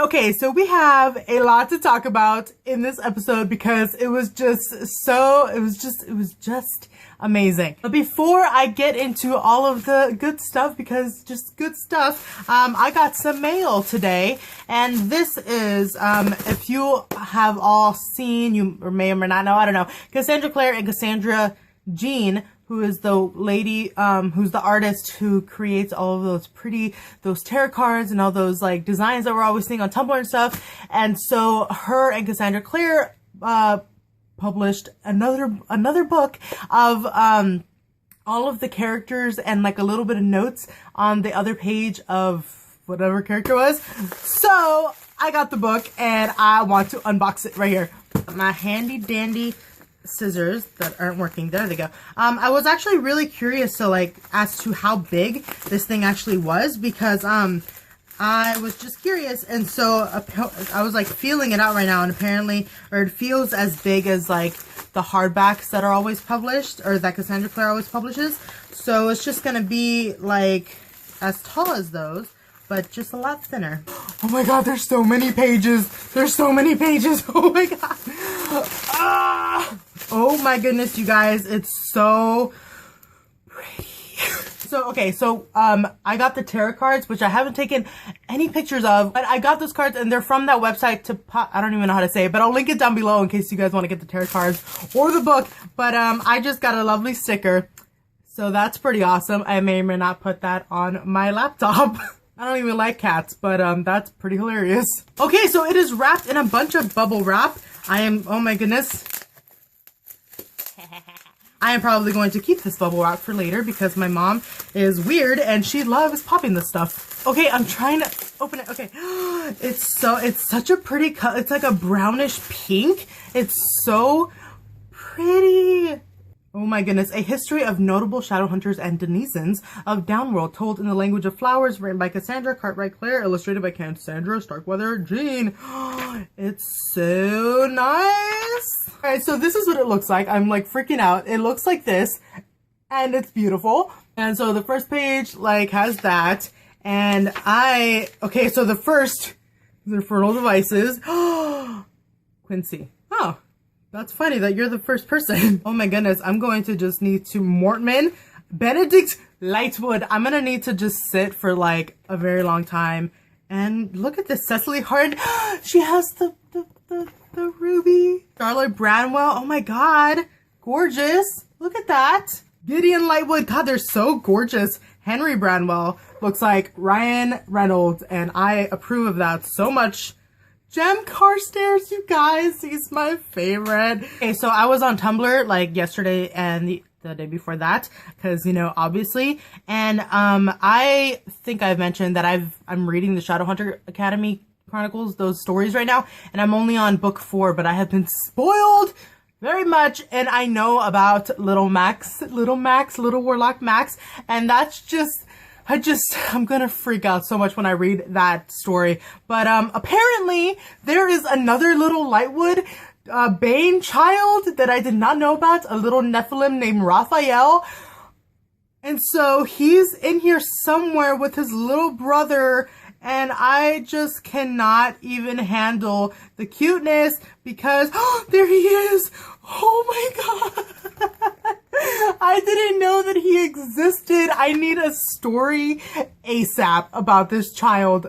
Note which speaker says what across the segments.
Speaker 1: But okay, so we have a lot to talk about in this episode because it was just amazing. But before I get into all of the good stuff, because just good stuff, I got some mail today, and this is, if you have all seen, you may or may not know, I don't know, Cassandra Clare and Cassandra Jean, who is the lady, who's the artist who creates all of those tarot cards and all those like designs that we're always seeing on Tumblr and stuff. And so her and Cassandra Clare, published another book of, all of the characters and like a little bit of notes on the other page of whatever character was. So I got the book and I want to unbox it right here. My handy dandy scissors that aren't working. There they go. I was actually really curious as to how big this thing actually was, because I was just curious, and so I was like feeling it out right now, and apparently, or it feels as big as like the hardbacks that are always published, or that Cassandra Clare always publishes. So it's just gonna be like as tall as those, but just a lot thinner. Oh my god, there's so many pages. There's so many pages. Oh my god. Ah! Oh my goodness, you guys. It's so pretty. So, I got the tarot cards, which I haven't taken any pictures of, but I got those cards and they're from that website I don't even know how to say it, but I'll link it down below in case you guys want to get the tarot cards or the book. But, I just got a lovely sticker. So that's pretty awesome. I may or may not put that on my laptop. I don't even like cats, but, that's pretty hilarious. Okay, so it is wrapped in a bunch of bubble wrap. Oh my goodness. I am probably going to keep this bubble wrap for later because my mom is weird and she loves popping this stuff. Okay, I'm trying to open it. Okay. It's such a pretty color. It's like a brownish pink. It's so pretty. Oh my goodness. A history of notable shadow hunters and denizens of Downworld, told in the language of flowers, written by Cassandra, Cartwright Clare, illustrated by Cassandra Starkweather Jean. It's so nice. Alright, so this is what it looks like. I'm like freaking out. It looks like this, and it's beautiful. And so the first page like has that, and okay, so the first, the fertile devices. Quincy. Oh. That's funny that you're the first person. Oh my goodness, I'm going to just need to Mortman Benedict Lightwood. I'm gonna need to just sit for like a very long time. And look at this, Cecily Hart. She has the ruby. Charlotte Branwell. Oh my god, gorgeous. Look at that. Gideon Lightwood. God, they're so gorgeous. Henry Branwell looks like Ryan Reynolds, and I approve of that so much. Jem Carstairs, you guys, he's my favorite. Okay, so I was on Tumblr like yesterday and the day before that, because, you know, obviously, and I think I've mentioned that I'm reading the Shadowhunter Academy Chronicles, those stories right now, and I'm only on book 4, but I have been spoiled very much, and I know about Little Warlock Max, and that's just, I'm gonna freak out so much when I read that story. But apparently there is another little Lightwood Bane child that I did not know about, a little Nephilim named Rafael. And so he's in here somewhere with his little brother, and I just cannot even handle the cuteness because, oh, there he is. Oh my god. I didn't know that he existed. I need a story ASAP about this child.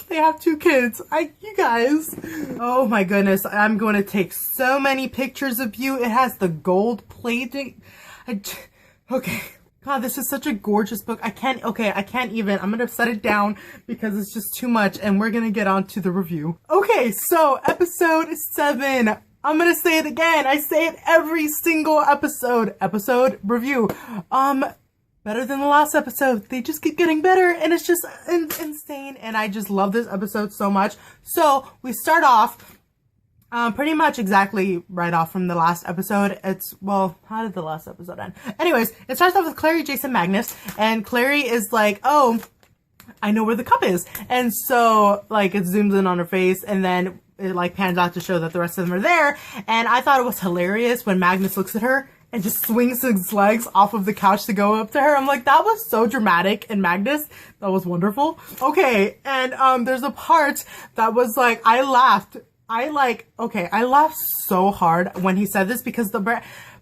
Speaker 1: They have 2 kids. You guys. Oh my goodness. I'm going to take so many pictures of you. It has the gold plating. Okay. God, this is such a gorgeous book. I can't even. I'm going to set it down because it's just too much, and we're going to get on to the review. Okay, so episode 7. I'm gonna say it again. I say it every single episode review. Better than the last episode. They just keep getting better, and it's just insane. And I just love this episode so much. So we start off pretty much exactly right off from the last episode. Well, how did the last episode end? Anyways, it starts off with Clary, Jason, Magnus, and Clary is like, oh, I know where the cup is. And so like it zooms in on her face, and then it like pans out to show that the rest of them are there. And I thought it was hilarious when Magnus looks at her and just swings his legs off of the couch to go up to her. I'm like, that was so dramatic. And Magnus, that was wonderful. Okay, and there's a part that was like, I laughed so hard when he said this, because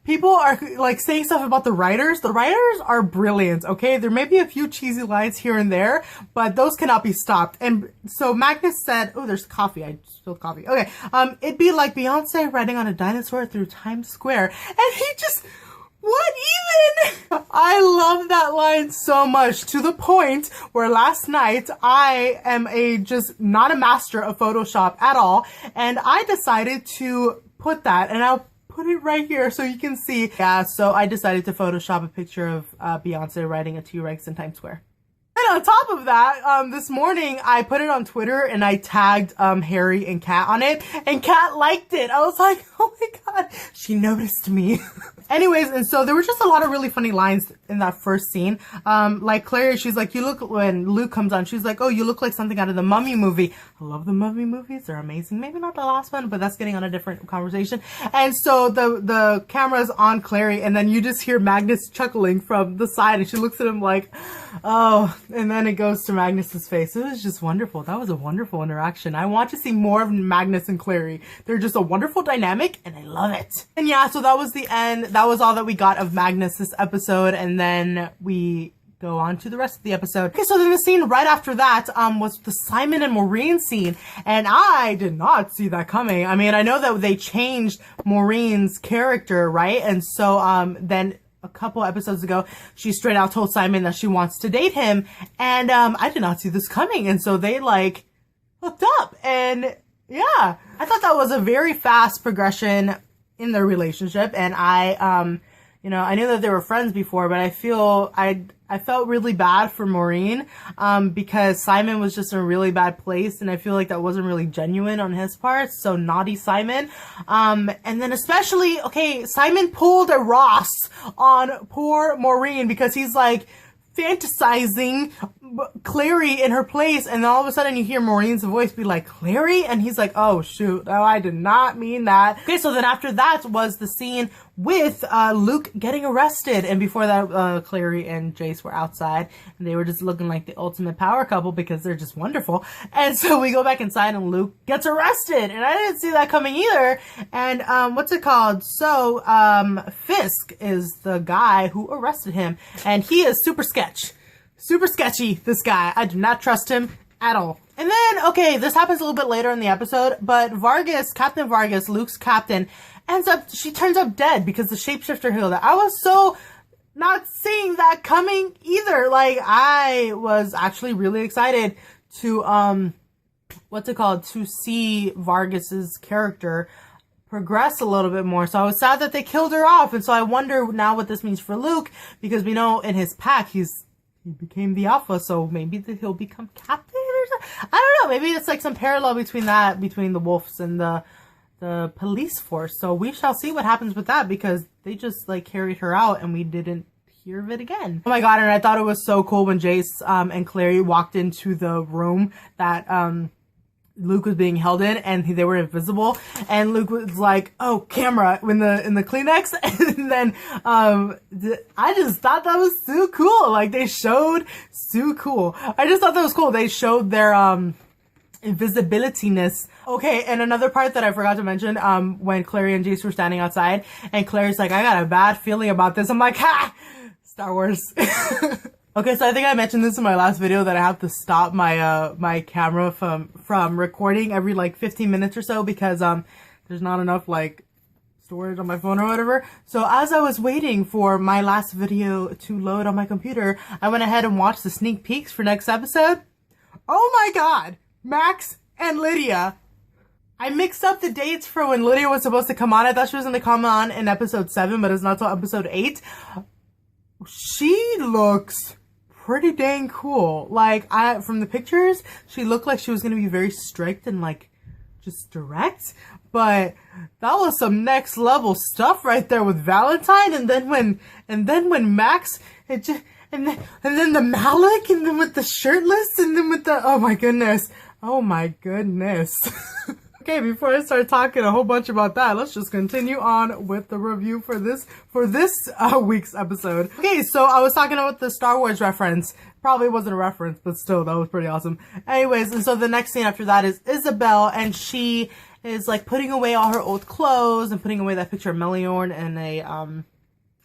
Speaker 1: people are like saying stuff about the writers. The writers are brilliant, okay? There may be a few cheesy lines here and there, but those cannot be stopped. And so Magnus said, oh, there's coffee. I spilled coffee. Okay. It'd be like Beyonce riding on a dinosaur through Times Square. And he just, what even? I love that line so much, to the point where last night I am just not a master of Photoshop at all. And I decided to put that, and I'll put it right here so you can see. Yeah, so I decided to Photoshop a picture of Beyonce riding a T-Rex in Times Square. And on top of that, this morning I put it on Twitter and I tagged Harry and Kat on it, and Kat liked it. I was like, oh my god, she noticed me. Anyways, and so there were just a lot of really funny lines in that first scene. Like Clare, she's like, you look, when Luke comes on, she's like, oh, you look like something out of the Mummy movie. I love the Mummy movies. They're amazing. Maybe not the last one, but that's getting on a different conversation. And so the camera's on Clare, and then you just hear Magnus chuckling from the side, and she looks at him like, oh, and then it goes to Magnus's face. It was just wonderful. That was a wonderful interaction. I want to see more of Magnus and Clary. They're just a wonderful dynamic, and I love it. And yeah, so that was the end. That was all that we got of Magnus this episode, and then we go on to the rest of the episode. Okay, so then the scene right after that was the Simon and Maureen scene, and I did not see that coming. I mean, I know that they changed Maureen's character, right? And so then a couple episodes ago, she straight out told Simon that she wants to date him, and I did not see this coming, and so they like hooked up, and yeah, I thought that was a very fast progression in their relationship. And I you know, I knew that they were friends before, but I felt really bad for Maureen because Simon was just in a really bad place, and I feel like that wasn't really genuine on his part. So naughty Simon. And then especially, okay, Simon pulled a Ross on poor Maureen because he's like fantasizing Clary in her place, and then all of a sudden you hear Maureen's voice be like, Clary? And he's like, oh shoot, no, I did not mean that. Okay, so then after that was the scene with Luke getting arrested, and before that Clary and Jace were outside, and they were just looking like the ultimate power couple because they're just wonderful. And so we go back inside and Luke gets arrested, and I didn't see that coming either. And what's it called? So Fisk is the guy who arrested him, and he is super sketchy, this guy. I do not trust him at all. And then, okay, this happens a little bit later in the episode, but Vargas, Captain Vargas, Luke's captain, she turns up dead because the shapeshifter healed her. I was so not seeing that coming either. Like, I was actually really excited to, to see Vargas's character progress a little bit more. So I was sad that they killed her off. And so I wonder now what this means for Luke, because we know in his pack, he became the alpha, so maybe he'll become captain or something. I don't know. Maybe it's like some parallel between the wolves and the police force. So we shall see what happens with that, because they just like carried her out and we didn't hear of it again. Oh my god, and I thought it was so cool when Jace and Clary walked into the room that Luke was being held in, and they were invisible, and Luke was like, oh, camera, in the Kleenex. And then I just thought that was so cool. Like, they showed so cool. I just thought that was cool. They showed their invisibility-ness. Okay, and another part that I forgot to mention, when Clary and Jace were standing outside, and Clary's like, I got a bad feeling about this. I'm like, ha! Star Wars. Okay, so I think I mentioned this in my last video that I have to stop my my camera from recording every like 15 minutes or so, because there's not enough like storage on my phone or whatever. So as I was waiting for my last video to load on my computer, I went ahead and watched the sneak peeks for next episode. Oh my god, Max and Lydia. I mixed up the dates for when Lydia was supposed to come on. I thought she was going to come on in episode 7, but it's not till episode 8. She looks pretty dang cool. Like, from the pictures, she looked like she was gonna be very strict and like just direct, but that was some next level stuff right there with Valentine. And then when Max, and then the Malik, and then with the shirtless, and then with the, oh my goodness. Okay, before I start talking a whole bunch about that, let's just continue on with the review for this week's episode. Okay, so I was talking about the Star Wars reference. Probably wasn't a reference, but still, that was pretty awesome. Anyways, and so the next scene after that is Isabel, and she is like putting away all her old clothes and putting away that picture of Meliorn in a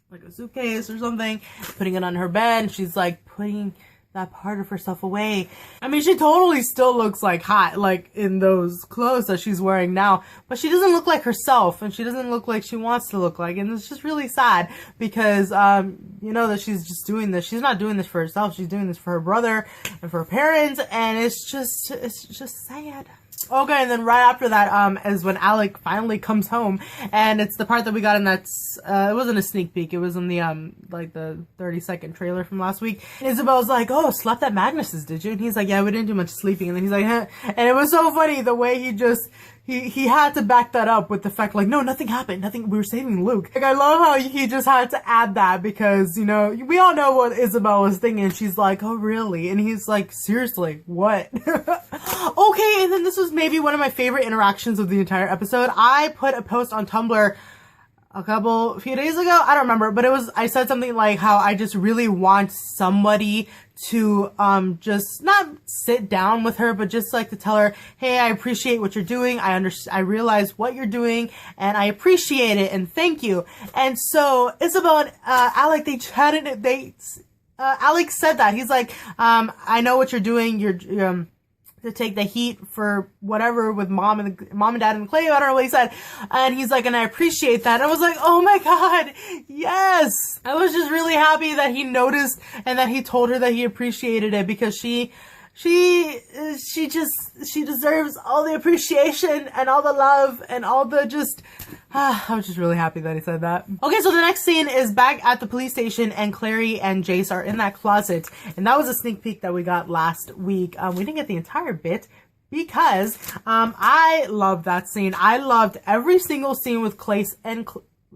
Speaker 1: like a suitcase or something, putting it on her bed. She's like putting that part of herself away. I mean, she totally still looks like hot, like in those clothes that she's wearing now, but she doesn't look like herself, and she doesn't look like she wants to look like, and it's just really sad because, you know, that she's just doing this. She's not doing this for herself. She's doing this for her brother and for her parents, and it's just sad. Okay, and then right after that is when Alec finally comes home, and it's the part that we got in that, it wasn't a sneak peek, it was in the, like the 30-second trailer from last week. And Isabel's like, oh, slept at Magnus's, did you? And he's like, yeah, we didn't do much sleeping. And then he's like, huh. And it was so funny the way he just, he had to back that up with the fact like, no, nothing happened, nothing, we were saving Luke. Like, I love how he just had to add that because, you know, we all know what Isabel was thinking. She's like, oh, really? And he's like, seriously, what? Okay, and then this was maybe one of my favorite interactions of the entire episode. I put a post on Tumblr a few days ago, I don't remember, but I said something like how I just really want somebody to just not sit down with her, but just like to tell her, hey, I appreciate what you're doing, I realize what you're doing, and I appreciate it, and thank you. And so Isabel and Alec, they chatted, Alec said that, he's like, I know what you're doing, you're to take the heat for whatever with mom and dad and Clay, I don't know what he said. And he's like, and I appreciate that. And I was like, oh my God, yes. I was just really happy that he noticed and that he told her that he appreciated it because she deserves all the appreciation and all the love and all the just, I was just really happy that he said that. Okay, so the next scene is back at the police station and Clary and Jace are in that closet. And that was a sneak peek that we got last week. We didn't get the entire bit because I loved that scene. I loved every single scene with CLACE and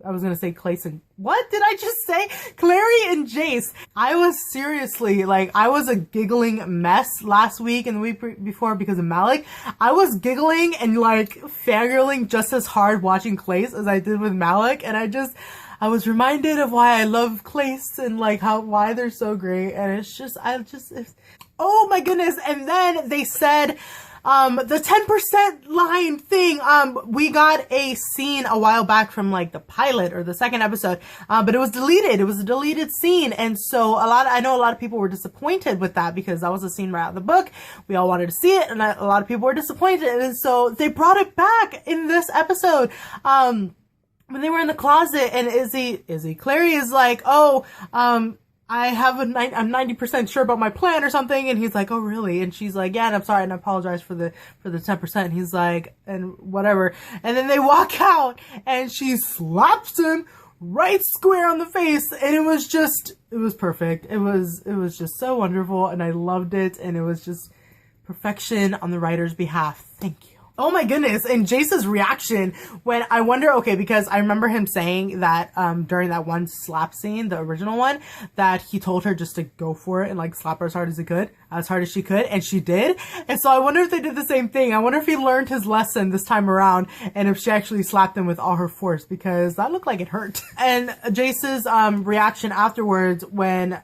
Speaker 1: I was gonna say CLACE and what did I just say? Clary and Jace. I was seriously, like, I was a giggling mess last week and the week before because of Malik. I was giggling and like fangirling just as hard watching CLACE as I did with Malik, and I was reminded of why I love CLACE and like why they're so great, and it's oh my goodness. And then they said the 10% line thing, we got a scene a while back from like the pilot or the second episode, but it was deleted. It was a deleted scene. And so I know a lot of people were disappointed with that because that was a scene right out of the book. We all wanted to see it and a lot of people were disappointed. And so they brought it back in this episode. When they were in the closet and Clary is like, oh, I'm 90% sure about my plan or something. And he's like, oh, really? And she's like, yeah, and I'm sorry. And I apologize for the 10%. And he's like, and whatever. And then they walk out and she slaps him right square on the face. And it was perfect. It was just so wonderful. And I loved it. And it was just perfection on the writer's behalf. Thank you. Oh my goodness. And Jace's reaction when I wonder, okay, because I remember him saying that, during that one slap scene, the original one, that he told her just to go for it and like slap her as hard as she could. And she did. And so I wonder if they did the same thing. I wonder if he learned his lesson this time around and if she actually slapped him with all her force because that looked like it hurt. And Jace's, reaction afterwards when,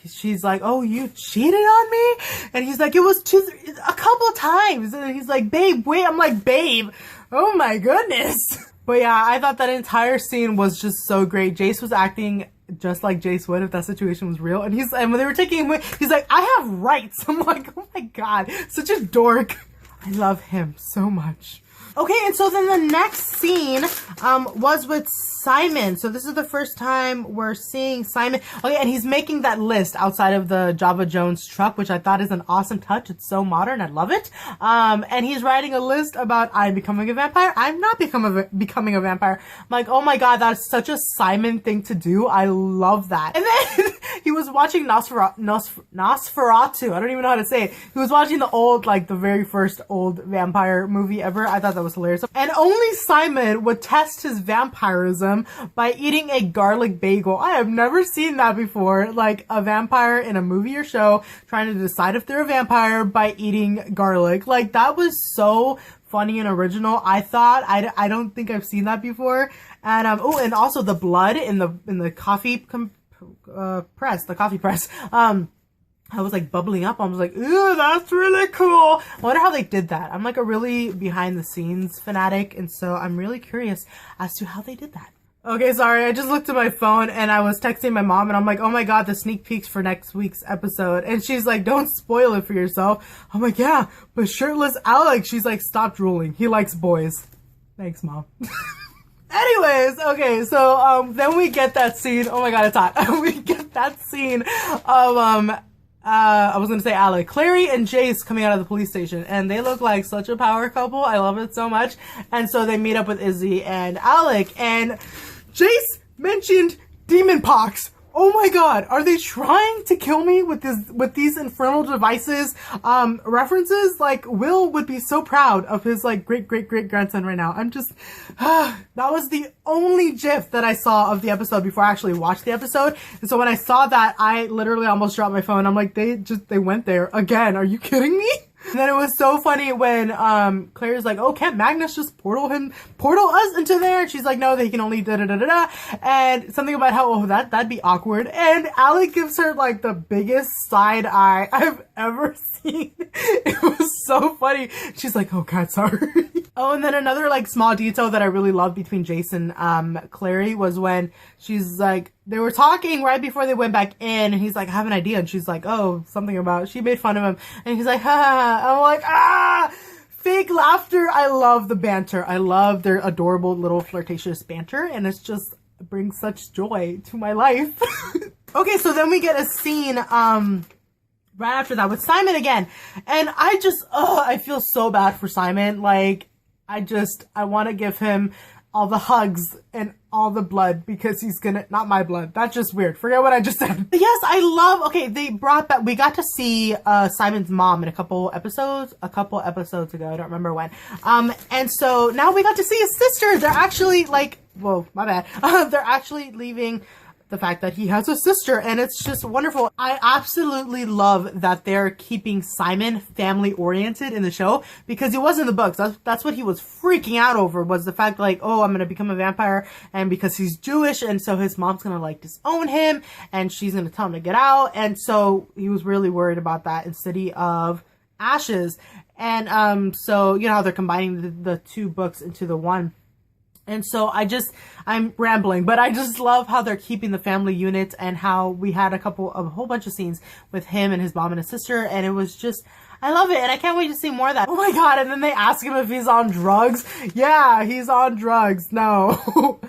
Speaker 1: she's like, oh, you cheated on me? And he's like, it was a couple of times. And he's like, babe, wait. I'm like, babe, oh my goodness. But yeah, I thought that entire scene was just so great. Jace was acting just like Jace would if that situation was real. And when they were taking him away, he's like, I have rights. I'm like, oh my God, such a dork. I love him so much. Okay, and so then the next scene was with Simon. So this is the first time we're seeing Simon. Okay, and he's making that list outside of the Java Jones truck, which I thought is an awesome touch. It's so modern. I love it. And he's writing a list about I'm becoming a vampire. I'm not becoming a vampire. I'm like, oh my God, that's such a Simon thing to do. I love that. And then he was watching Nosferatu. I don't even know how to say it. He was watching the very first old vampire movie ever. I thought that was hilarious. And only Simon would test his vampirism by eating a garlic bagel. I have never seen that before. Like a vampire in a movie or show trying to decide if they're a vampire by eating garlic. Like that was so funny and original. I thought, I don't think I've seen that before. And oh, and also the blood in the coffee press, the coffee press. I was like bubbling up. I was like, ooh, that's really cool. I wonder how they did that. I'm like a really behind the scenes fanatic, and so I'm really curious as to how they did that. Okay, sorry, I just looked at my phone and I was texting my mom and I'm like, oh my god, the sneak peeks for next week's episode. And she's like, don't spoil it for yourself. I'm like, yeah, but shirtless Alec. She's like, stop drooling. He likes boys. Thanks, Mom. Anyways, okay, so then we get that scene. Oh my god, it's hot. We get that scene of I was gonna say Alec, Clary and Jace coming out of the police station, and they look like such a power couple. I love it so much. And so they meet up with Izzy and Alec, and Jace mentioned demon pox. Oh my god, are they trying to kill me with these infernal devices references? Like, Will would be so proud of his like great grandson right now. I'm just that was the only gif that I saw of the episode before I actually watched the episode. And so when I saw that, I literally almost dropped my phone. I'm like, they went there again. Are you kidding me? And then it was so funny when Claire's like, oh, can't Magnus just portal us into there? And she's like, no, they can only da-da-da-da-da. And something about how, oh, that'd be awkward. And Alec gives her like the biggest side eye I've ever seen. It was so funny. She's like, oh god, sorry. Oh, and then another like small detail that I really loved between Jason and Clary was when she's like, they were talking right before they went back in, and he's like, I have an idea. And she's like, oh, something about, she made fun of him. And he's like, ha. I'm like, ah, fake laughter. I love the banter. I love their adorable little flirtatious banter. And it's just brings such joy to my life. Okay, so then we get a scene, right after that with Simon again. And I just, I feel so bad for Simon. Like, I want to give him all the hugs and all the blood because he's gonna, not my blood. That's just weird. Forget what I just said. Yes, I love, okay, they brought back, we got to see Simon's mom in a couple episodes ago. I don't remember when. And so now we got to see his sister. They're actually like, whoa, my bad. They're actually leaving the fact that he has a sister, and it's just wonderful. I absolutely love that they're keeping Simon family oriented in the show, because it was in the books. That's what he was freaking out over, was the fact like, oh, I'm gonna become a vampire, and because he's Jewish, and so his mom's gonna like disown him, and she's gonna tell him to get out, and so he was really worried about that in City of Ashes. And so you know how they're combining the two books into the one. And so I'm rambling, but I just love how they're keeping the family unit, and how we had a whole bunch of scenes with him and his mom and his sister, and it was just, I love it, and I can't wait to see more of that. Oh my god, and then they ask him if he's on drugs. Yeah, he's on drugs. No.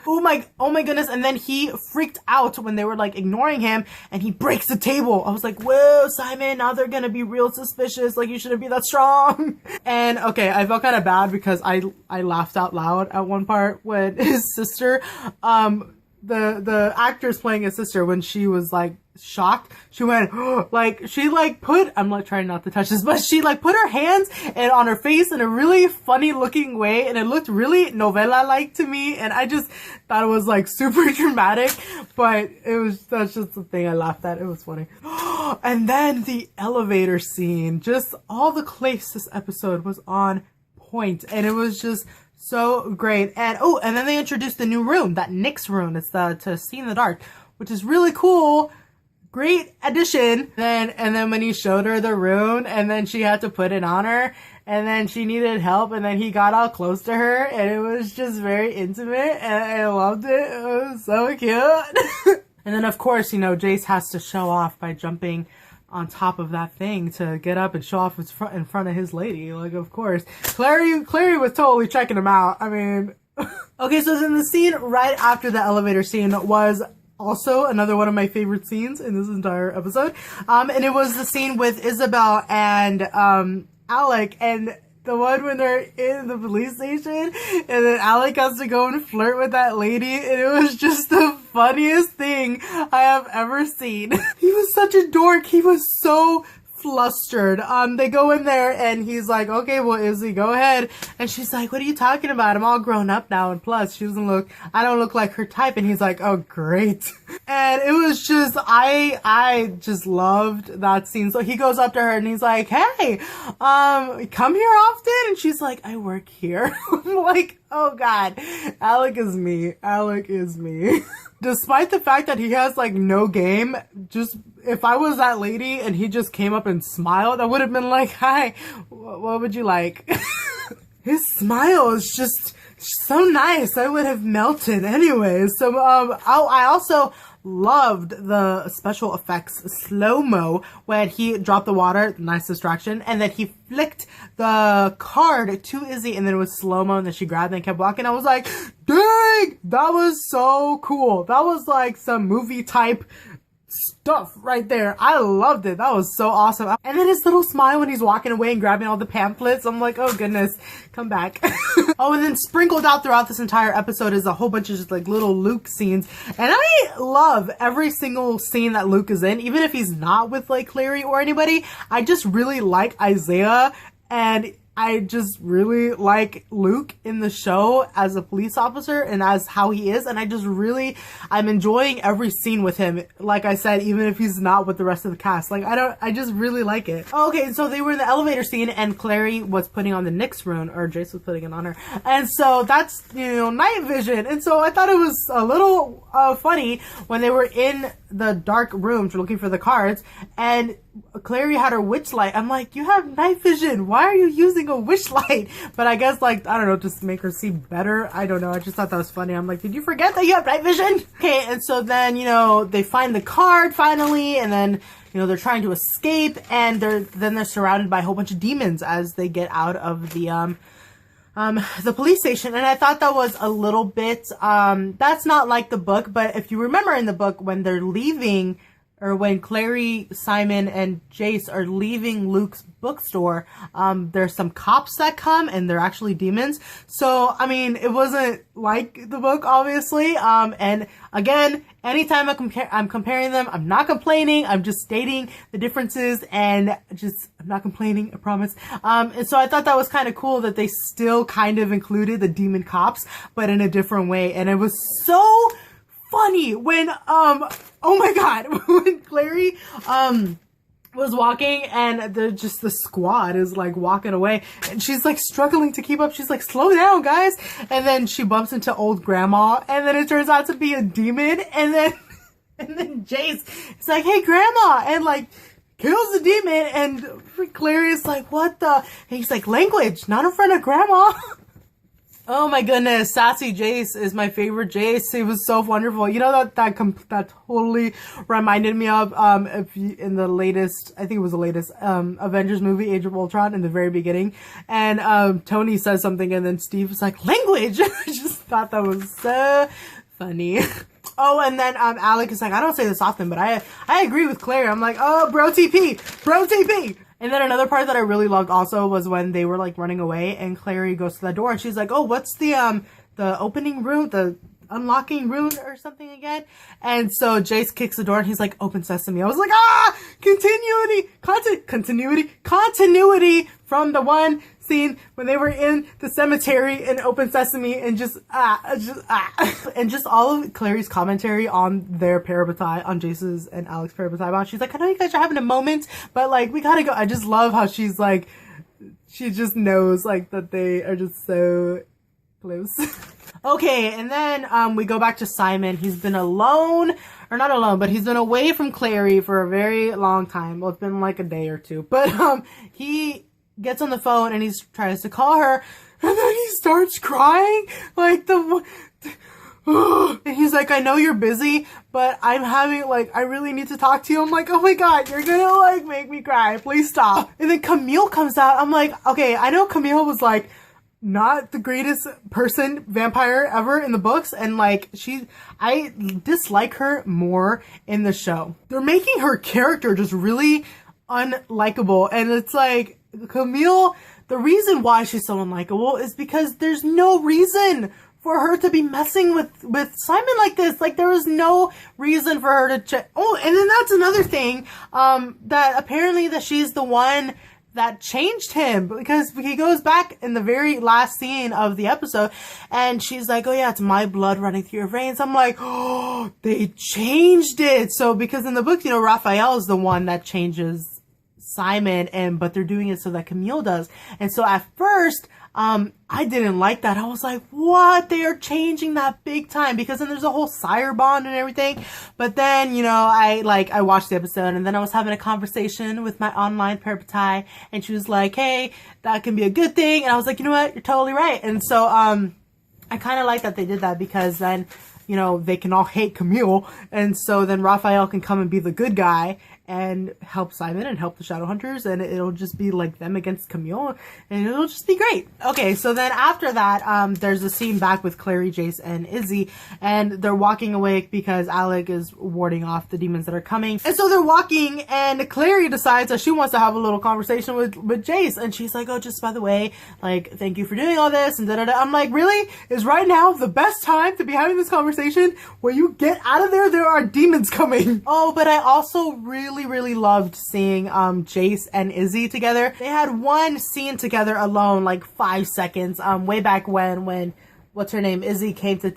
Speaker 1: oh my goodness, and then he freaked out when they were like ignoring him, and he breaks the table. I was like, whoa, Simon, now they're gonna be real suspicious, like you shouldn't be that strong. And okay, I felt kind of bad because I laughed out loud at one part when his sister, the actress playing his sister, when she was like shocked, she went like, she like put, I'm like trying not to touch this, but she like put her hands and on her face in a really funny looking way, and it looked really novela like to me, and I just thought it was like super dramatic, but that's just the thing I laughed at. It was funny. And then the elevator scene, just all the CLACE this episode was on point, and it was just so great. And oh, and then they introduced the new room, that Nyx room. It's to see in the dark, which is really cool. Great addition. And then when he showed her the rune, and then she had to put it on her, and then she needed help, and then he got all close to her, and it was just very intimate, and I loved it. It was so cute. And then of course, you know, Jace has to show off by jumping on top of that thing to get up and show off in front of his lady. Like, of course. Clary was totally checking him out. I mean, okay, so then the scene right after the elevator scene was also another one of my favorite scenes in this entire episode. And it was the scene with Isabel and Alec, and the one when they're in the police station, and then Alec has to go and flirt with that lady, and it was just the funniest thing I have ever seen. He was such a dork. He was so flustered. They go in there and he's like, okay, well, Izzy, go ahead. And she's like, what are you talking about? I'm all grown up now. And plus, I don't look like her type. And he's like, oh, great. And it was just, I just loved that scene. So he goes up to her and he's like, hey, come here often? And she's like, I work here. I'm like, oh God, Alec is me. Alec is me. Despite the fact that he has like no game, just if I was that lady and he just came up and smiled, I would have been like, hi, what would you like? His smile is just so nice. I would have melted anyway. So I also loved the special effects slow-mo when he dropped the water, nice distraction, and then he flicked the card to Izzy and then it was slow-mo and then she grabbed it and kept walking. I was like, dang, that was so cool. That was like some movie type stuff right there. I loved it. That was so awesome. And then his little smile when he's walking away and grabbing all the pamphlets. I'm like, oh goodness, come back. Oh, and then sprinkled out throughout this entire episode is a whole bunch of just like little Luke scenes. And I love every single scene that Luke is in, even if he's not with like Clary or anybody. I just really like Isaiah, and I just really like Luke in the show as a police officer and as how he is. And I'm enjoying every scene with him. Like I said, even if he's not with the rest of the cast, like I just really like it. Okay, so they were in the elevator scene and Clary was putting on the Nyx rune, or Jace was putting it on her. And so that's, night vision. And so I thought it was a little funny when they were in the dark rooms looking for the cards and Clary had her witch light. I'm like, you have night vision. Why are you using a witch light? But I guess, like, I don't know, just to make her see better. I don't know. I just thought that was funny. I'm like, did you forget that you have night vision? Okay, and so then, they find the card finally, and then, they're trying to escape, and they're surrounded by a whole bunch of demons as they get out of the police station. And I thought that was a little bit, that's not like the book, but if you remember in the book when they're leaving, or when Clary, Simon, and Jace are leaving Luke's bookstore, there's some cops that come and they're actually demons. So, I mean, it wasn't like the book, obviously. And again, anytime I'm comparing them, I'm not complaining. I'm just stating the differences and I'm not complaining, I promise. And so I thought that was kind of cool that they still kind of included the demon cops, but in a different way. And it was so funny when, oh my God, when Clary, was walking and the squad is like walking away and she's like struggling to keep up. She's like, slow down, guys. And then she bumps into old grandma and then it turns out to be a demon. And then Jace is like, hey, grandma, and like kills the demon. And Clary is like, what the? And he's like, language, not in front of grandma. Oh my goodness, Sassy Jace is my favorite Jace. It was so wonderful. That totally reminded me of in the latest, I think it was the latest Avengers movie, Age of Ultron, in the very beginning. And Tony says something and then Steve was like, language! I just thought that was so funny. Oh, and then Alec is like, I don't say this often, but I agree with Claire. I'm like, oh, bro TP! Bro TP! And then another part that I really loved also was when they were like running away and Clary goes to the door and she's like, oh, what's the opening rune, the unlocking rune or something again? And so Jace kicks the door and he's like, open sesame. I was like, continuity from the one scene when they were in the cemetery in Open Sesame and and just all of Clary's commentary on their parabatai, on Jace's and Alex's parabatai. She's like, I know you guys are having a moment, but like, we gotta go. I just love how she's like, she just knows like that they are just so close. Okay, and then we go back to Simon. He's been alone, or not alone, but he's been away from Clary for a very long time. Well, it's been like a day or two, but he gets on the phone and he tries to call her and then he starts crying like and he's like, I know you're busy, but I'm having like, I really need to talk to you. I'm like, oh my God, you're gonna like make me cry. Please stop. And then Camille comes out. I'm like, okay, I know Camille was like not the greatest vampire ever in the books, and like I dislike her more in the show. They're making her character just really unlikable, and it's like, Camille, the reason why she's so unlikable is because there's no reason for her to be messing with Simon like this. Like, there was no reason for her to oh, and then that's another thing, that apparently that she's the one that changed him, because he goes back in the very last scene of the episode and she's like, oh yeah, it's my blood running through your veins. I'm like, oh, they changed it. So because in the book, you know, Rafael is the one that changes Simon, but they're doing it so that Camille does. And so at first, I didn't like that. I was like, what? They are changing that big time, because then there's a whole sire bond and everything. But then, you know, I watched the episode and then I was having a conversation with my online parapetite and she was like, hey, that can be a good thing. And I was like, you know what? You're totally right. And so, I kind of like that they did that, because then, you know, they can all hate Camille. And so then Rafael can come and be the good guy and help Simon and help the Shadowhunters, and it'll just be like them against Camille, and it'll just be great. Okay, so then after that, there's a scene back with Clare, Jace, and Izzy, and they're walking away because Alec is warding off the demons that are coming. And so they're walking, and Clary decides that she wants to have a little conversation with Jace, and she's like, oh, just by the way, like, thank you for doing all this, and da-da-da. I'm like, really? Is right now the best time to be having this conversation? When you get out of there are demons coming. Oh, but I also really loved seeing Jace and Izzy together. They had one scene together alone, like 5 seconds, way back when what's her name, Izzy came to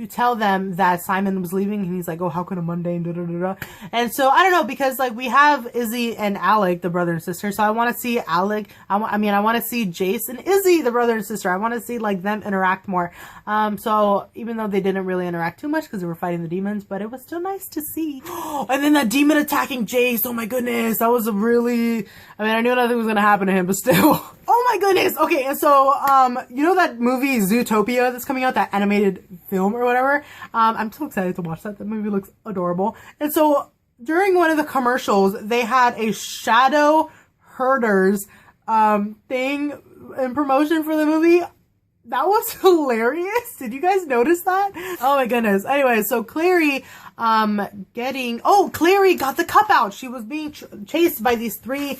Speaker 1: tell them that Simon was leaving, and he's like, oh, how could a mundane da da da da. And so I don't know, because like we have Izzy and Alec, the brother and sister, so I want to see Alec, I want to see Jace and Izzy, the brother and sister. I want to see like them interact more. So even though they didn't really interact too much because they were fighting the demons, but it was still nice to see. And then that demon attacking Jace, oh my goodness, that was a really, I knew nothing was gonna happen to him, but still. Oh my goodness. Okay, and so you know that movie Zootopia that's coming out, that animated film or whatever? I'm so excited to watch that. That movie looks adorable. And so during one of the commercials, they had a Shadowhunters thing in promotion for the movie. That was hilarious. Did you guys notice that? Oh my goodness. Anyway, so Clary Clary got the cup out. She was being chased by these 3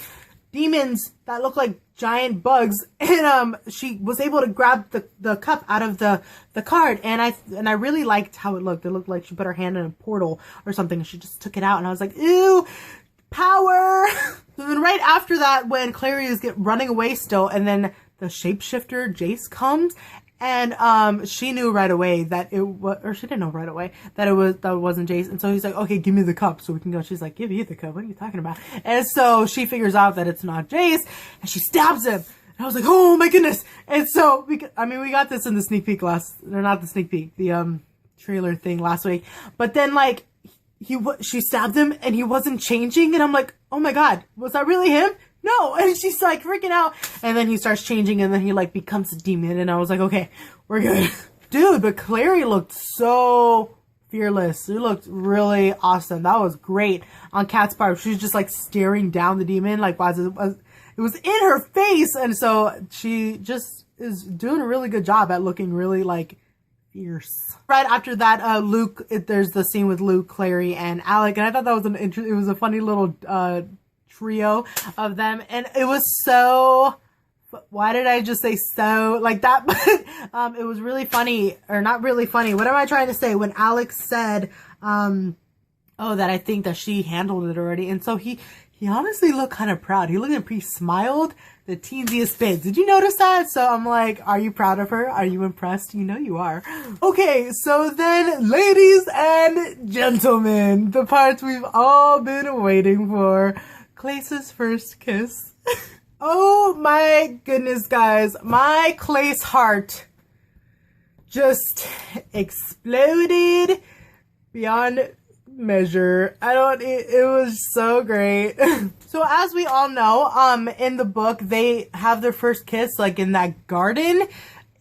Speaker 1: demons that look like giant bugs, and she was able to grab the cup out of the card, and I really liked how it looked. It looked like she put her hand in a portal or something, and she just took it out, and I was like, ew, power. So then right after that, when Clary is running away still, and then the shapeshifter Jace comes, and she knew right away that it was, or she didn't know right away that it wasn't Jace. And so he's like, okay, give me the cup so we can go. She's like, give you the cup, what are you talking about? And so she figures out that it's not Jace, and she stabs him. And I was like, oh my goodness. And so we got this in the sneak peek the trailer thing last week, but then like she stabbed him and he wasn't changing, and I'm like, oh my god, was that really him? No. And she's like freaking out, and then he starts changing, and then he like becomes a demon, and I was like, okay, we're good. Dude, but Clary looked so fearless. She looked really awesome. That was great on Kat's part. She was just like staring down the demon, like it was in her face, and so she just is doing a really good job at looking really like fierce. Right after that, there's the scene with Luke, Clary, and Alec, and I thought that was it was a funny little trio of them, and it was so, why did I just say so like that? But it was really funny, or not really funny, what am I trying to say, when Alex said oh, that I think that she handled it already, and so he honestly looked kind of proud. He looked like he smiled the teensiest bit. Did you notice that? So I'm like, are you proud of her? Are you impressed? You know you are. Okay, so then, ladies and gentlemen, the parts we've all been waiting for. CLACE's first kiss. Oh my goodness, guys. My CLACE heart just exploded beyond measure. It was so great. So as we all know, in the book, they have their first kiss like in that garden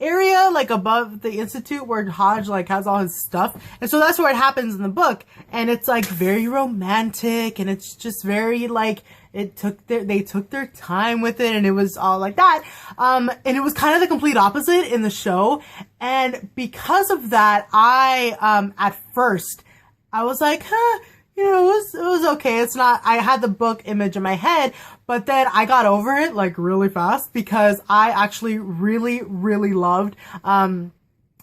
Speaker 1: area, like above the institute where Hodge like has all his stuff, and so that's where it happens in the book, and it's like very romantic, and it's just very like they took their time with it, and it was all like that, and it was kind of the complete opposite in the show, and because of that, I at first I was like, you know, it was okay. It's not, I had the book image in my head, but then I got over it like really fast because I actually really, really loved,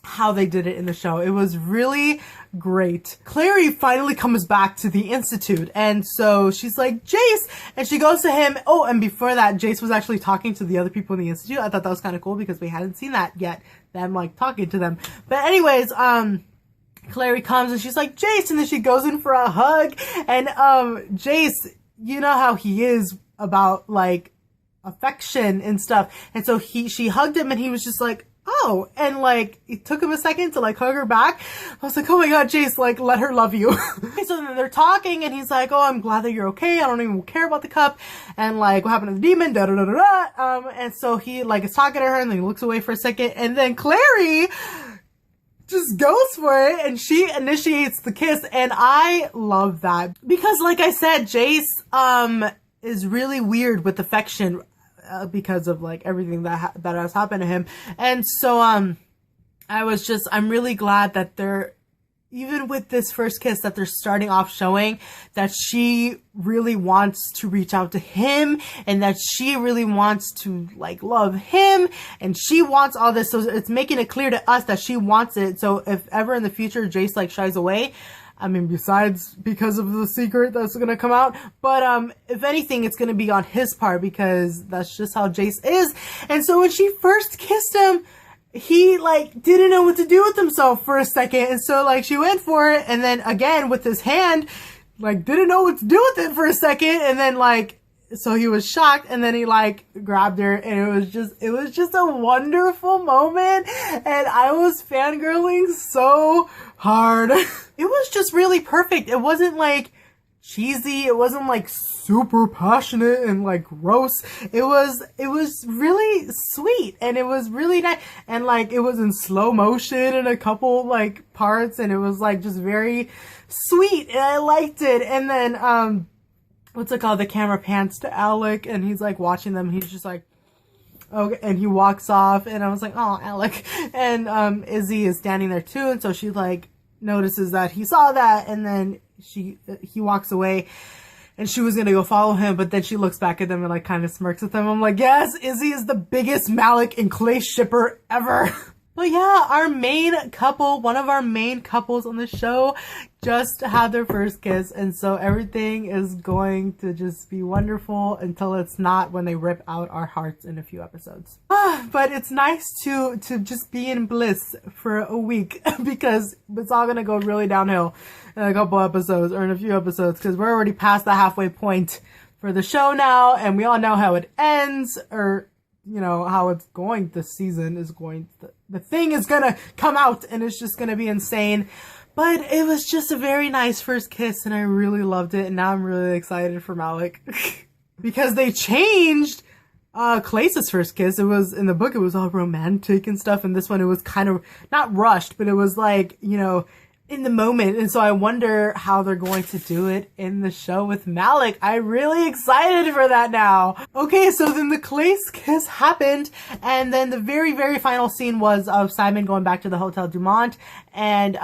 Speaker 1: how they did it in the show. It was really great. Clary finally comes back to the Institute, and so she's like, Jace, and she goes to him. Oh, and before that, Jace was actually talking to the other people in the Institute. I thought that was kind of cool because we hadn't seen that yet, them like talking to them. But anyways, Clary comes and she's like, Jace, and then she goes in for a hug, and Jace, you know how he is about like affection and stuff, and so she hugged him and he was just like, oh, and like it took him a second to like hug her back. I was like, oh my god, Jace, like let her love you. So then they're talking and he's like, oh, I'm glad that you're okay, I don't even care about the cup, and like what happened to the demon, da da da da da. And so he like is talking to her and then he looks away for a second, and then Clary just goes for it and she initiates the kiss, and I love that because like I said, Jace is really weird with affection because of like everything that has happened to him. And so I'm really glad that they're, even with this first kiss, that they're starting off showing that she really wants to reach out to him and that she really wants to like love him and she wants all this. So it's making it clear to us that she wants it. So if ever in the future Jace like shies away, I mean, besides because of the secret that's gonna come out, but if anything, it's gonna be on his part because that's just how Jace is. And so when she first kissed him, he like didn't know what to do with himself for a second, and so like she went for it, and then again with his hand, like didn't know what to do with it for a second, and then like so he was shocked, and then he like grabbed her, and it was just a wonderful moment, and I was fangirling so hard. It was just really perfect. It wasn't like cheesy, it wasn't like super passionate and like gross. It was really sweet, and it was really nice, and like it was in slow motion in a couple like parts, and it was like just very sweet, and I liked it. And then what's it called, the camera pans to Alec and he's like watching them, and he's just like, okay, and he walks off, and I was like, oh, Alec. And Izzy is standing there too, and so she like notices that he saw that, and then he walks away, and she was gonna go follow him, but then she looks back at them and like kind of smirks at them. I'm like, yes, Izzy is the biggest Malik and CLACE shipper ever. But yeah, our main couple, one of our main couples on the show, just had their first kiss, and so everything is going to just be wonderful until it's not, when they rip out our hearts in a few episodes. But it's nice to just be in bliss for a week because it's all gonna go really downhill in a couple episodes, or in a few episodes, because we're already past the halfway point for the show now, and we all know how it ends, or you know how it's going. This season is going, the thing is gonna come out and it's just gonna be insane. But it was just a very nice first kiss, and I really loved it, and now I'm really excited for Malik. Because they changed CLACE's first kiss. It was, in the book it was all romantic and stuff, and this one it was kind of not rushed, but it was like, you know, in the moment. And so I wonder how they're going to do it in the show with Malik. I'm really excited for that now. Okay, so then the CLACE kiss happened, and then the very, very final scene was of Simon going back to the Hotel Dumont, and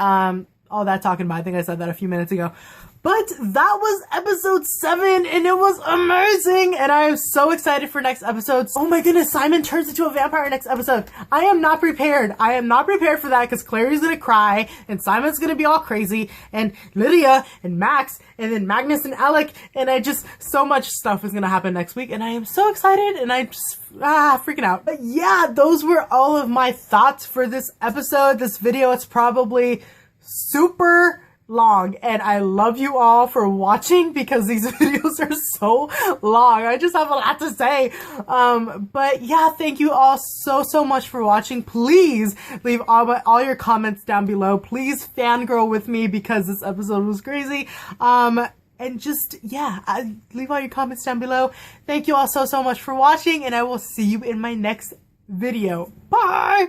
Speaker 1: all that talking about, I think I said that a few minutes ago. But that was episode 7, and it was amazing, and I am so excited for next episodes. Oh my goodness, Simon turns into a vampire next episode. I am not prepared. I am not prepared for that, because Clary's gonna cry, and Simon's gonna be all crazy, and Lydia, and Max, and then Magnus and Alec, and so much stuff is gonna happen next week, and I am so excited, and I'm just freaking out. But yeah, those were all of my thoughts for this episode, this video. It's probably super long, and I love you all for watching because these videos are so long. I just have a lot to say. But yeah, thank you all so much for watching. Please leave all your comments down below. Please fangirl with me because this episode was crazy. And just, yeah, leave all your comments down below. Thank you all so much for watching, and I will see you in my next video. Bye!